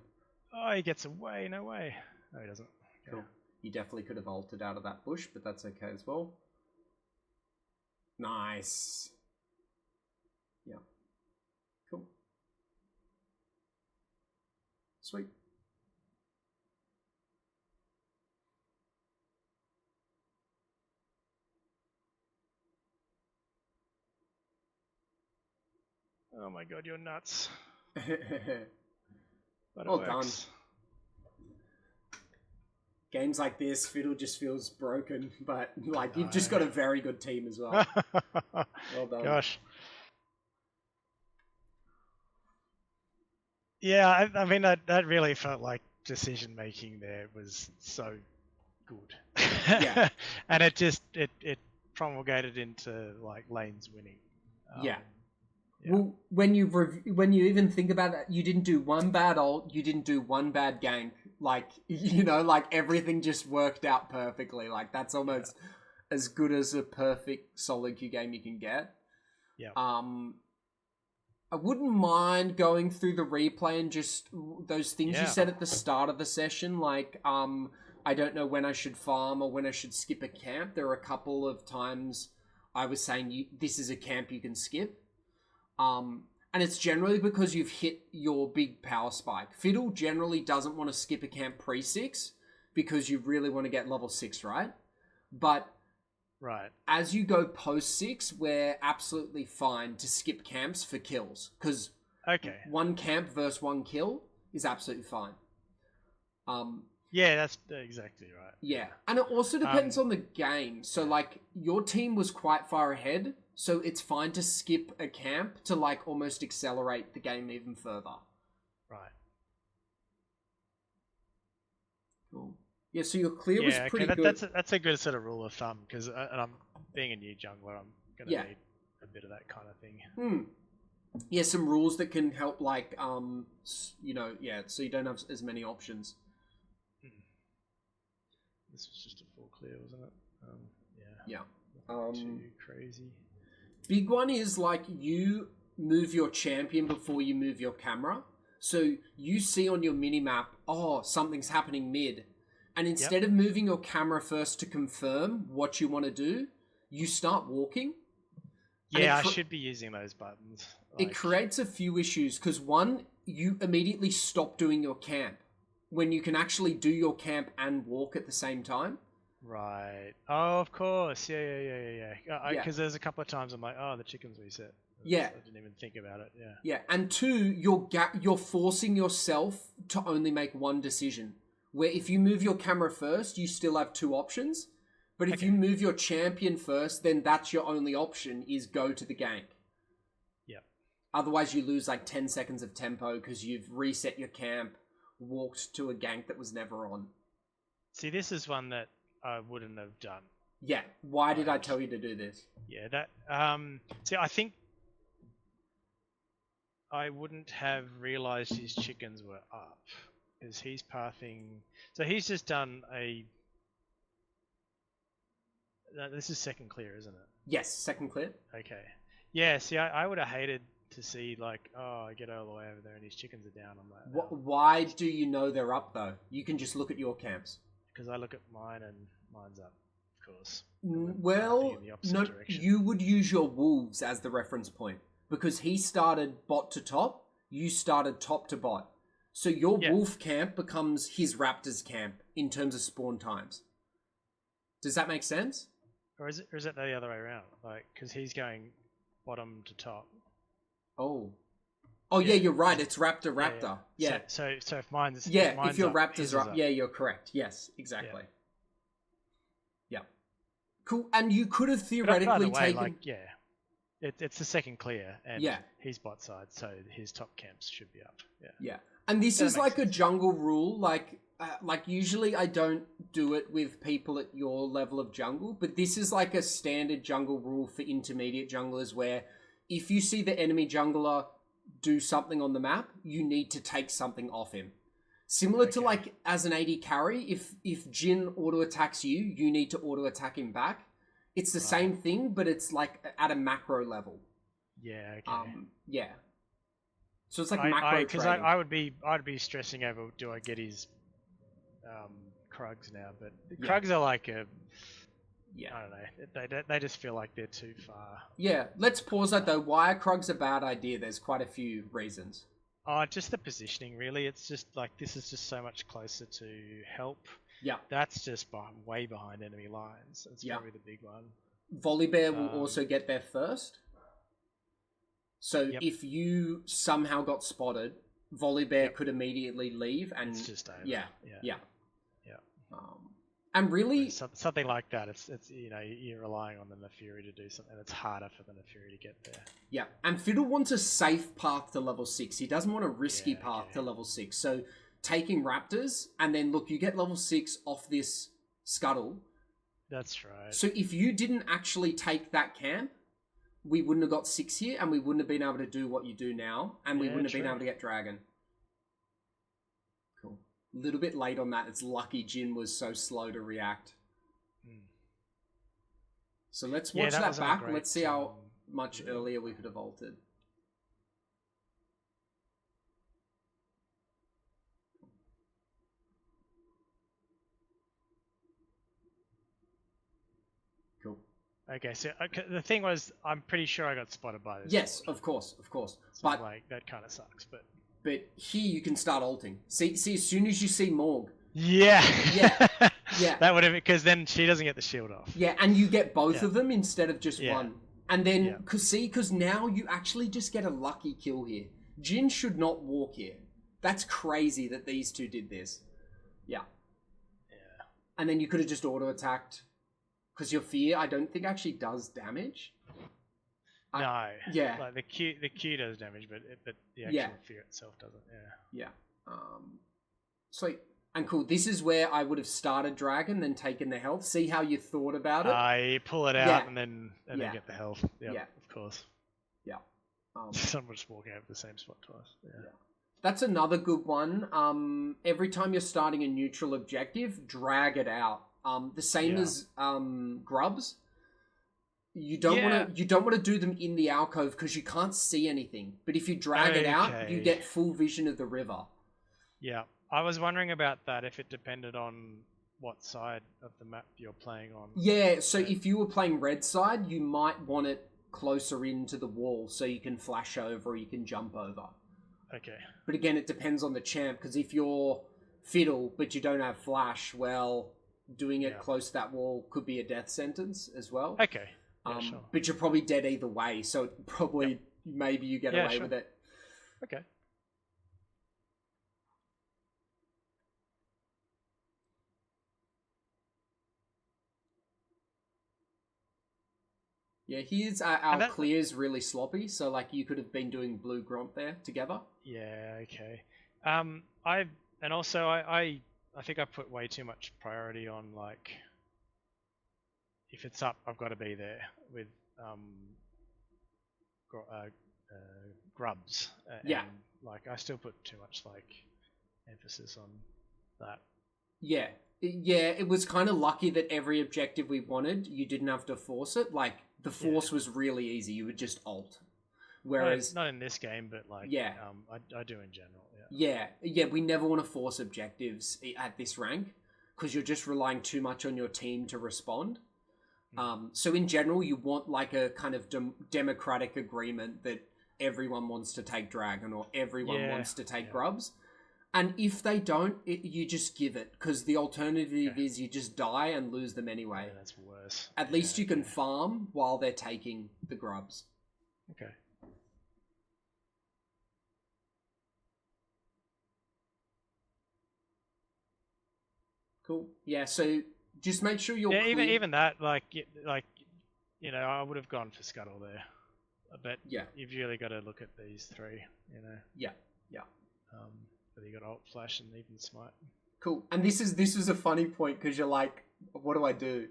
Oh, he gets away. No way. No, he doesn't. Cool. Yeah. You definitely could have ulted out of that bush, but that's okay as well. Nice. Yeah. Cool. Sweet. Oh my god, you're nuts. Well done. Games like this, Fiddle just feels broken, but like you've just got a very good team as well. Well done. Gosh. Yeah, I mean that really felt like decision making there was so good. Yeah. And it promulgated into like lanes winning. Yeah. Well, when you even think about it, you didn't do one bad ult, you didn't do one bad gank. Like, you know, like everything just worked out perfectly. Like that's almost as good as a perfect solo queue game you can get. Yeah. I wouldn't mind going through the replay and just those things you said at the start of the session, like I don't know when I should farm or when I should skip a camp. There are a couple of times I was saying this is a camp you can skip. And it's generally because you've hit your big power spike. Fiddle generally doesn't want to skip a camp pre-6 because you really want to get level 6, right? But as you go post-6, we're absolutely fine to skip camps for kills. Because one camp versus one kill is absolutely fine. Yeah, that's exactly right. Yeah, and it also depends on the game. So, like, your team was quite far ahead, so it's fine to skip a camp to, like, almost accelerate the game even further. Right. Cool. Yeah, so your clear was pretty good. That's a good sort of rule of thumb, because I'm being a new jungler, I'm going to need a bit of that kind of thing. Yeah, some rules that can help, like, you know, so you don't have as many options. This was just a full clear, wasn't it? Yeah. Too crazy. Big one is like you move your champion before you move your camera. So you see on your minimap, something's happening mid. And instead of moving your camera first to confirm what you want to do, you start walking. Yeah, I should be using those buttons. It creates a few issues because one, you immediately stop doing your camp when you can actually do your camp and walk at the same time. Right. Oh, of course. Yeah. Because there's a couple of times I'm like, oh, the chickens reset. Yeah. I didn't even think about it. Yeah. Yeah, and two, you're forcing yourself to only make one decision. Where if you move your camera first, you still have two options. But if you move your champion first, then that's your only option, is go to the gank. Yeah. Otherwise, you lose like 10 seconds of tempo because you've reset your camp, walked to a gank that was never on. See, this is one that I wouldn't have done. Yeah. Why did I tell you to do this? Yeah, that... see, I think I wouldn't have realised his chickens were up. Because he's pathing... So he's just done a... This is second clear, isn't it? Yes, second clear. Okay. Yeah, see, I would have hated to see, like, oh, I get all the way over there and his chickens are down. I'm like, oh. Why do you know they're up, though? You can just look at your camps. Because I look at mine and mine's up, of course. Well, no, you would use your wolves as the reference point. Because he started bot to top, you started top to bot. So your wolf camp becomes his raptor's camp in terms of spawn times. Does that make sense? Or is it the other way around? Like, because he's going bottom to top. Oh, yeah, you're right. It's raptor. Yeah. So if mine's if your up, raptors are up, yeah, you're correct. Yes, exactly. Yeah. Cool. And you could have theoretically taken. It's the second clear, and he's bot side, so his top camps should be up. Yeah. Yeah. And this is like a jungle rule. Like usually I don't do it with people at your level of jungle, but this is like a standard jungle rule for intermediate junglers where if you see the enemy jungler do something on the map, you need to take something off him. Similar to like as an AD carry, if Jin auto attacks you, you need to auto attack him back. It's the same thing, but it's like at a macro level. Yeah. Okay. Yeah. So it's like macro because I'd be stressing over, do I get his Krugs now? But the Krugs are like a I don't know. They just feel like they're too far. Yeah. Let's pause that though. Why are Krugs a bad idea? There's quite a few reasons. Just the positioning, really. It's just like this is just so much closer to help. Yeah. That's just way behind enemy lines. It's probably the big one. Volibear will also get there first. So if you somehow got spotted, Volibear could immediately leave, and it's just over. Yeah. And really, something like that. It's you're relying on the Nefuri to do something. It's harder for the Nefuri to get there. Yeah, and Fiddle wants a safe path to level 6. He doesn't want a risky path to level 6. So taking Raptors, and then look, you get level 6 off this Scuttle. That's right. So if you didn't actually take that camp, we wouldn't have got 6 here, and we wouldn't have been able to do what you do now, and we wouldn't have been able to get Dragon. Cool. A little bit late on that. It's lucky Jin was so slow to react. So let's watch that back. Let's see how much earlier we could have altered. Cool. Okay, so the thing was, I'm pretty sure I got spotted by this. Yes, of course. So but like that kind of sucks, but here you can start alting. See, as soon as you see Morg. Yeah. Yeah. That would have, because then she doesn't get the shield off. Yeah, and you get both of them instead of just one. And then, because now you actually just get a lucky kill here. Jin should not walk here. That's crazy that these two did this. Yeah. And then you could have just auto-attacked. Because your fear, I don't think actually does damage. No. Yeah. Like the Q does damage, but the actual fear itself doesn't. Yeah. So, and cool. This is where I would have started Dragon, then taken the health. See how you thought about it? You pull it out and then get the health. Yep, yeah. Of course. Yeah. Someone just walking over the same spot twice. Yeah. That's another good one. Every time you're starting a neutral objective, drag it out. The same as grubs. You don't want to do them in the alcove because you can't see anything. But if you drag it out, you get full vision of the river. Yeah, I was wondering about that. If it depended on what side of the map you're playing on. Yeah, so if you were playing red side, you might want it closer into the wall so you can flash over or you can jump over. Okay. But again, it depends on the champ, because if you're Fiddle but you don't have flash, well, doing it close to that wall could be a death sentence as well. Okay. Yeah, sure. But you're probably dead either way, so probably maybe you get away with it. Okay. Yeah, here's our clear's really sloppy, so like you could have been doing blue Gromp there together. Yeah, okay. I think I put way too much priority on, like, if it's up, I've got to be there with grubs. And, like, I still put too much, like, emphasis on that. Yeah. Yeah, it was kind of lucky that every objective we wanted, you didn't have to force it. Like, the force was really easy. You would just ult. Whereas... Not in this game, but, like, I do in general, Yeah, we never want to force objectives at this rank, because you're just relying too much on your team to respond. So in general, you want, like, a kind of democratic agreement that everyone wants to take Dragon or everyone wants to take Grubs. And if they don't, you just give it, because the alternative is you just die and lose them anyway. Yeah, that's worse. At least you can farm while they're taking the Grubs. Okay. Cool. Yeah, so just make sure you're clear. even that, like, you know, I would have gone for Scuttle there. But you've really got to look at these three, you know. Yeah. But you got Alt Flash and even Smite. Cool. And this was a funny point, because you're like, what do I do?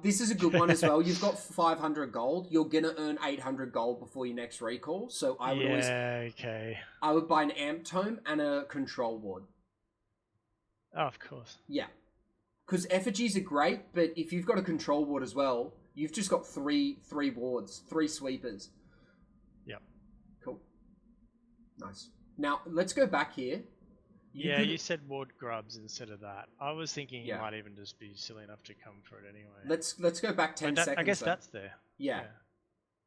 This is a good one as well. You've got 500 gold. You're gonna earn 800 gold before your next recall. So I would I would buy an Amp Tome and a Control Ward. Oh, of course. Yeah. Because effigies are great, but if you've got a Control Ward as well, you've just got three wards, 3 sweepers. Yep. Cool. Nice. Now, let's go back here. You said Ward Grubs instead of that. I was thinking you might even just be silly enough to come for it anyway. Let's go back 10 seconds. I guess that's there. Yeah.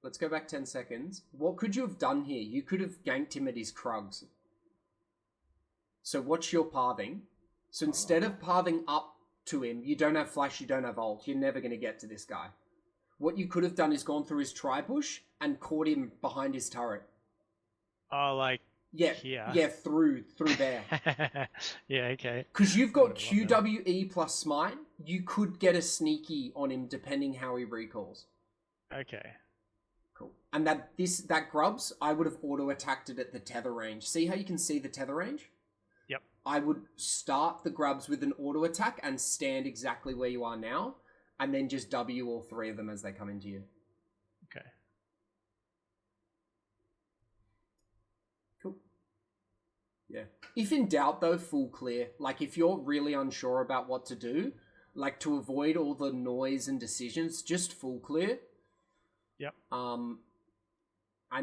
Let's go back 10 seconds. What could you have done here? You could have ganked him at his Krugs. So watch your pathing. So instead of pathing up to him, you don't have flash, you don't have ult. You're never going to get to this guy. What you could have done is gone through his tri-bush and caught him behind his turret. Oh, like... Yeah, through there. Yeah, okay. Because you've got QWE plus Smite, you could get a sneaky on him depending how he recalls. Okay. Cool. And that Grubs, I would have auto-attacked it at the tether range. See how you can see the tether range? Yep. I would start the Grubs with an auto-attack and stand exactly where you are now, and then just W all 3 of them as they come into you. Okay. Yeah. If in doubt, though, full clear. Like, if you're really unsure about what to do, like, to avoid all the noise and decisions, just full clear. Yep. And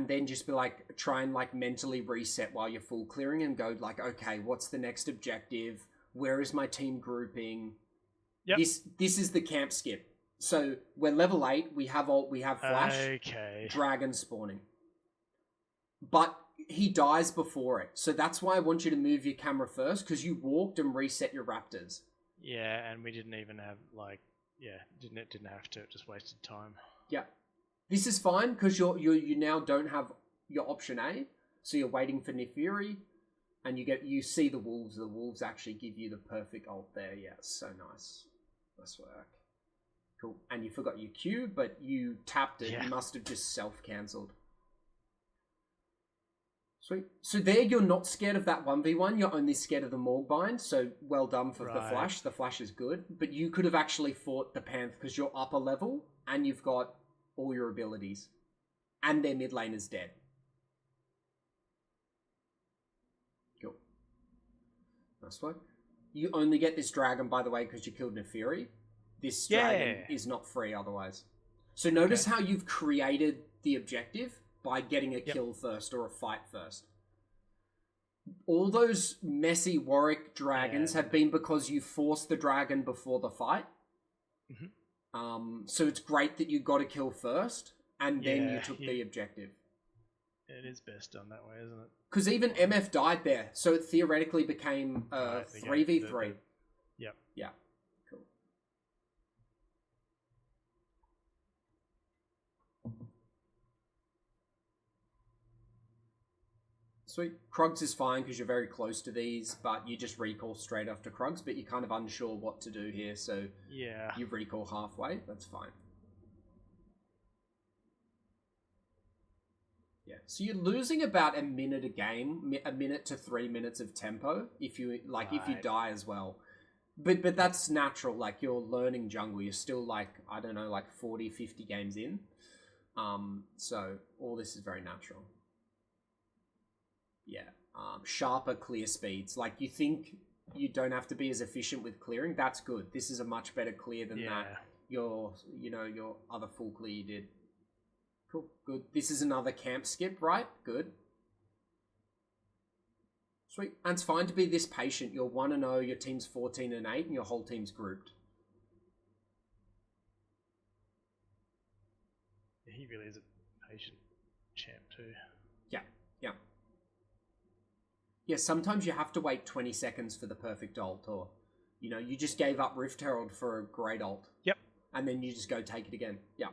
then just be like, try and, like, mentally reset while you're full clearing and go, like, okay, what's the next objective? Where is my team grouping? Yep. This is the camp skip. So, we're level 8, we have ult, we have flash. Dragon spawning. But... he dies before it, so that's why I want you to move your camera first, because you walked and reset your raptors. Yeah, and we didn't even have, like, didn't have to, just wasted time. Yeah, this is fine because you now don't have your option A, so you're waiting for Nefiri, and you see the wolves. The wolves actually give you the perfect ult there. Yeah, so nice work. Cool. And you forgot your Q, but you tapped it. You must have just self-cancelled. Sweet. So there you're not scared of that 1v1, you're only scared of the Morgbind, so well done for the flash. The flash is good, but you could have actually fought the Panth because you're upper level and you've got all your abilities. And their mid lane is dead. Cool. Nice one. You only get this dragon, by the way, because you killed Nefiri. This dragon is not free otherwise. So notice how you've created the objective by getting a kill first or a fight first. All those messy Warwick dragons have been because you forced the dragon before the fight. So it's great that you got a kill first, and then you took the objective. It is best done that way, isn't it? Because even MF died there, so it theoretically became 3v3. Yep. Yeah. Cool. Sweet. Krugs is fine because you're very close to these, but you just recall straight after Krugs, but you're kind of unsure what to do here, so you recall halfway. That's fine. Yeah, so you're losing about a minute a game, a minute to 3 minutes of tempo if you if you die as well. But that's natural. Like, you're learning jungle. You're still like, I don't know, like 40, 50 games in. So all this is very natural. Yeah. Sharper clear speeds. Like, you think you don't have to be as efficient with clearing. That's good. This is a much better clear than that. Your other full clear you did. Cool, good. This is another camp skip, right? Good. Sweet. And it's fine to be this patient. You're 1-0, your team's 14-8, and your whole team's grouped. Yeah, he really is a patient champ too. Yeah. Yeah, sometimes you have to wait 20 seconds for the perfect ult, or, you just gave up Rift Herald for a great ult. Yep. And then you just go take it again. Yeah.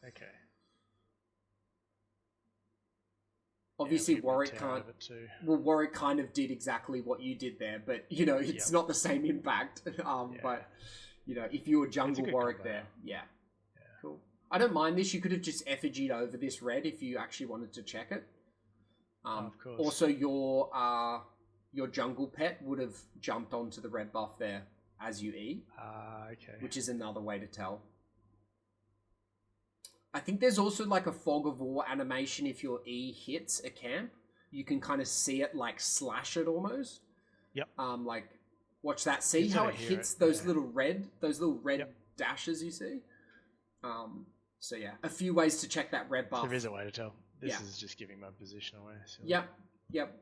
Okay. Obviously, Warwick can't. Well, Warwick kind of did exactly what you did there, but it's not the same impact. But if you were jungle Warwick there, cool. I don't mind this. You could have just effigied over this red if you actually wanted to check it. Of course. Also, your jungle pet would have jumped onto the red buff there as you E. Okay. Which is another way to tell. I think there's also like a fog of war animation. If your E hits a camp, you can kind of see it like slash it almost. Yep. Like, watch that. See how it hits those little red dashes you see. So yeah, a few ways to check that red buff. So there is a way to tell. This is just giving my position away. So. Yep.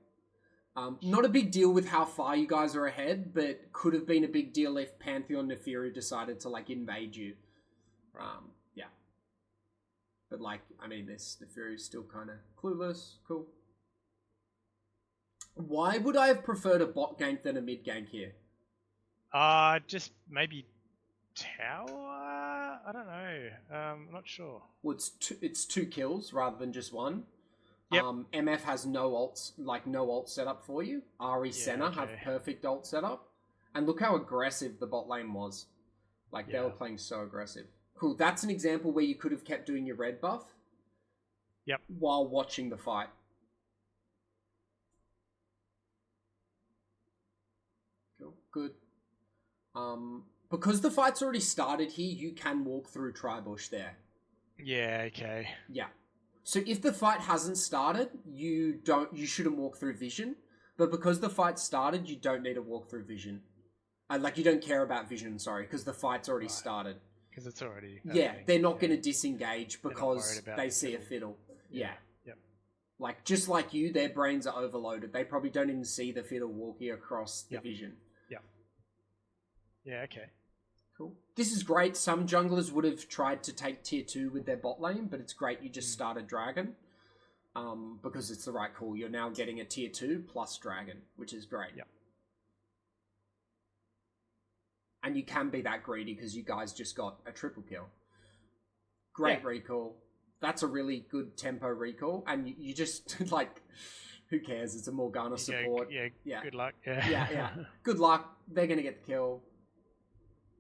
Not a big deal with how far you guys are ahead, but could have been a big deal if Pantheon Nefiru decided to like invade you. Yeah. But this Nefiru is still kind of clueless. Cool. Why would I have preferred a bot gank than a mid gank here? Just maybe tower? I don't know. I'm not sure. Well, it's two kills rather than just one. Yep. MF has no ult setup for you. Ari Senna have perfect ult setup. And look how aggressive the bot lane was. They were playing so aggressive. Cool, that's an example where you could have kept doing your red buff. Yep. While watching the fight. Cool, good. Because the fight's already started here, you can walk through Tribush there. Yeah, okay. Yeah. So if the fight hasn't started, you shouldn't walk through vision. But because the fight started, you don't need to walk through vision. You don't care about vision, sorry, because the fight's already started. Because it's already... Yeah, they're not going to disengage because they see a fiddle. Yeah. Yep. Just like you, their brains are overloaded. They probably don't even see the fiddle walking across the vision. Yeah, okay. Cool. This is great. Some junglers would have tried to take tier 2 with their bot lane, but it's great you just started dragon. Because it's the right call. You're now getting a tier 2 plus dragon, which is great. Yep. And you can be that greedy because you guys just got a triple kill. Great recall. That's a really good tempo recall. And you just, who cares? It's a Morgana support. Yeah. Good luck. Yeah. Good luck. They're going to get the kill.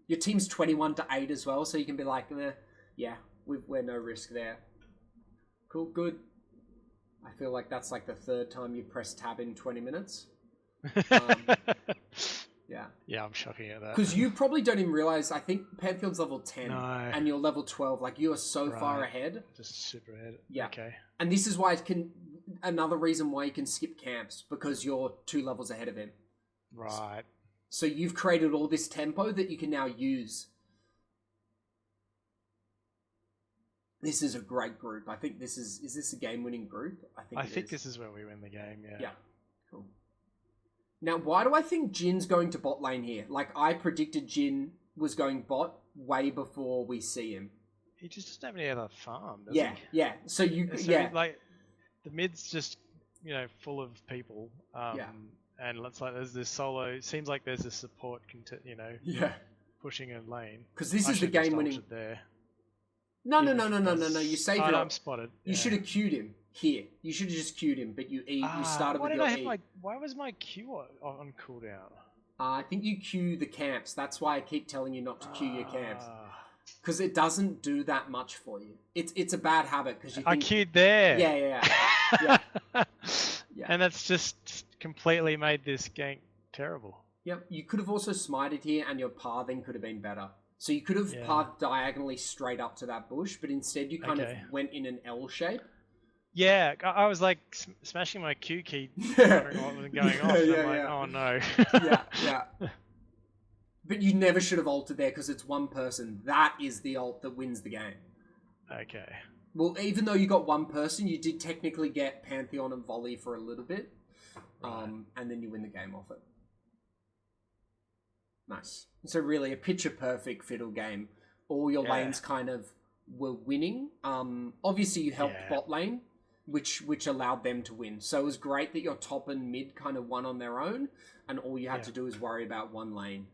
Your team's 21-8 as well, so you can be like, we're no risk there. Cool, good. I feel like that's the third time you've pressed tab in 20 minutes. Yeah, I'm shocking at that. Because you probably don't even realize, I think Pantheon's level 10, no. And you're level 12. You are so far ahead. Just super ahead. Yeah. Okay. And this is why another reason why you can skip camps, because you're 2 levels ahead of him. Right. So you've created all this tempo that you can now use. This is a great group. I think is this a game-winning group? I think this is where we win the game, yeah. Yeah, cool. Now, why do I think Jin's going to bot lane here? I predicted Jin was going bot way before we see him. he just doesn't have any other farm, does Yeah, he? yeah. So you, So yeah, like the mid's just full of people. Yeah. And it's like there's this solo. It seems like there's a support, yeah. pushing a lane. Because this I is the should have just game-winning. ulted there. No, no, Even no, if no, it no, does- no, no. You saved Oh, your no, ult. I'm spotted. You Yeah. should have queued him here. You should have just queued him, but you started Why with did your I have E. Why was my Q on cooldown? I think you queue the camps. That's why I keep telling you not to queue your camps. Ah. Because it doesn't do that much for you. It's a bad habit because you I think... queued there. Yeah. Yeah. And that's just completely made this gank terrible. Yep. You could have also smited here and your pathing could have been better. So you could have Yeah. pathed diagonally straight up to that bush, but instead you kind of went in an L shape. Yeah, I was like smashing my Q key, wondering what was going off. And I'm like, oh no. Yeah. But you never should have ulted there because it's one person. That is the ult that wins the game. Okay. Well, even though you got one person, you did technically get Pantheon and Volley for a little bit. Right. And then you win the game off it. Nice. So really a picture-perfect Fiddle game. All your lanes kind of were winning. Obviously you helped bot lane, which allowed them to win. So it was great that your top and mid kind of won on their own, and all you had to do is worry about one lane.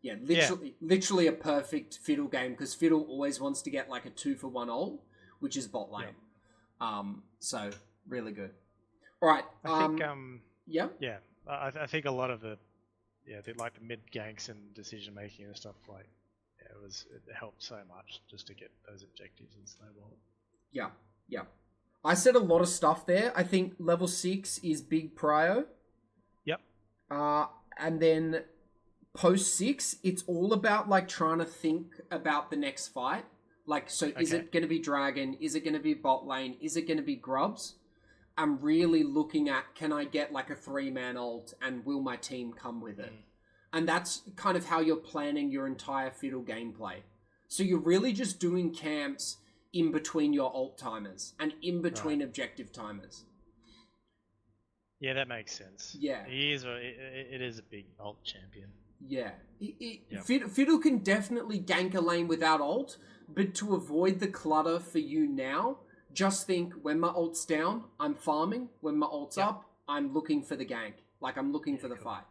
Literally a perfect Fiddle game, because Fiddle always wants to get like a 2-for-1 ult, which is bot lane. So really good. All right. I think I think a lot of the like the mid ganks and decision making and stuff it helped so much just to get those objectives and snowball. Yeah. I said a lot of stuff there. I think level 6 is big prio. Yep. And then post 6, it's all about like trying to think about the next fight. Like, so is it going to be dragon? Is it going to be bot lane? Is it going to be grubs? I'm really looking at, can I get like a 3-man ult and will my team come with it? And that's kind of how you're planning your entire Fiddle gameplay. So you're really just doing camps in between your ult timers and in between objective timers. Yeah, that makes sense. Yeah. It is a big ult champion. Yeah. Fiddle can definitely gank a lane without ult, but to avoid the clutter for you now, just think, when my ult's down, I'm farming. When my ult's up, I'm looking for the gank. Like, I'm looking for the fight.